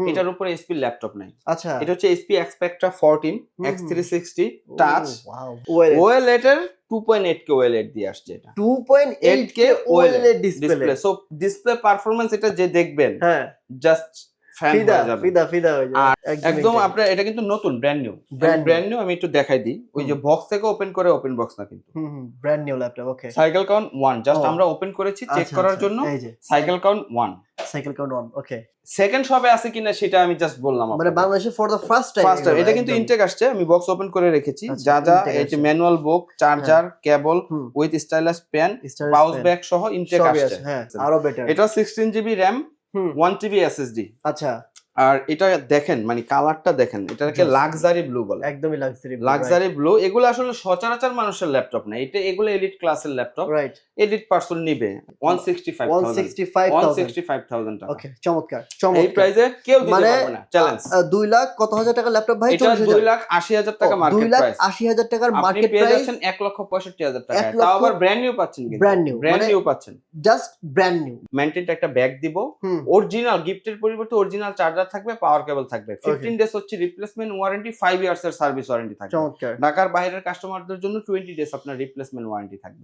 এটার উপরে SP laptop নাই। আচ্ছা, এটা হচ্ছে SP Xspectra 14 X360 touch wow, OLED এর 2.8K OLED দিয়ে আসছে এটা। 2.8K OLED display. So display performance এটা যে দেখবেন হ্যাঁ, জাস্ট ফ্যান ফিদা হয়ে যাবে। ফিদা হয়ে যাবে। আর একদম আপনার এটা কিন্তু নতুন ব্র্যান্ড নিউ আমি একটু দেখাই দিই। ওই যে বক্স থেকে ওপেন করে ওপেন বক্স না কিন্তু। Brand new laptop. Okay, cycle count 1 just আমরা ওপেন করেছি চেক করার জন্য। এই যে cycle count 1 cycle count 1। Okay, second শপে আছে কিনা সেটা আমি জাস্ট বললাম মানে বাংলাদেশে ফর দ্য ফার্স্ট টাইম এটা কিন্তু ইনটেক আসছে। আমি বক্স ওপেন করে রেখেছি। আচ্ছা, যা যা intake এই যে আসছে। Manual book, charger, cable with stylus pen, pouch bag সহ ইনটেক আসছে। হ্যাঁ, আরো বেটার। এটা 16GB RAM 1TB SSD। আচ্ছা, আর এটা দেখেন মানে কালারটা দেখেন, এটাকে লাক্সারি ব্লু বলে। একদমই লাক্সারি ব্লু। এগুলো আসলে সচরাচর মানুষের ল্যাপটপ না, এগুলো এলিট ক্লাসের ল্যাপটপ। রাইট, এলিট পারসন নিবে 165,000 টাকা। ওকে, চমৎকার এই প্রাইসে কেউ দিতে পারবে না, চ্যালেঞ্জ। 2 লাখ কত হাজার টাকা ল্যাপটপ ভাই? এটা 2,80,000 টাকা মার্কেট প্রাইস। 2,80,000 টাকার আপনি মার্কেট পেয়ে প্রাইস, যাচ্ছেন 1,65,000 টাকা। তাও আবার ব্র্যান্ড নিউ পাচ্ছেন কিন্তু। ব্র্যান্ড নিউ পাচ্ছেন। Just brand new. মেইনটেইনড একটা ব্যাগ দিব, অরিজিনাল গিফটের পরিবর্তে অরিজিনাল চার্জার থাকবে, পাওয়ার কেবল থাকবে। 15 ডেজ হচ্ছে রিপ্লেসমেন্ট ওয়ারেন্টি, 5 ইয়ার্স এর সার্ভিস ওয়ারেন্টি থাকবে। চমৎকার। ঢাকার বাইরের কাস্টমারদের জন্য 20 ডেজ আপনার রিপ্লেসমেন্ট ওয়ারেন্টি থাকবে।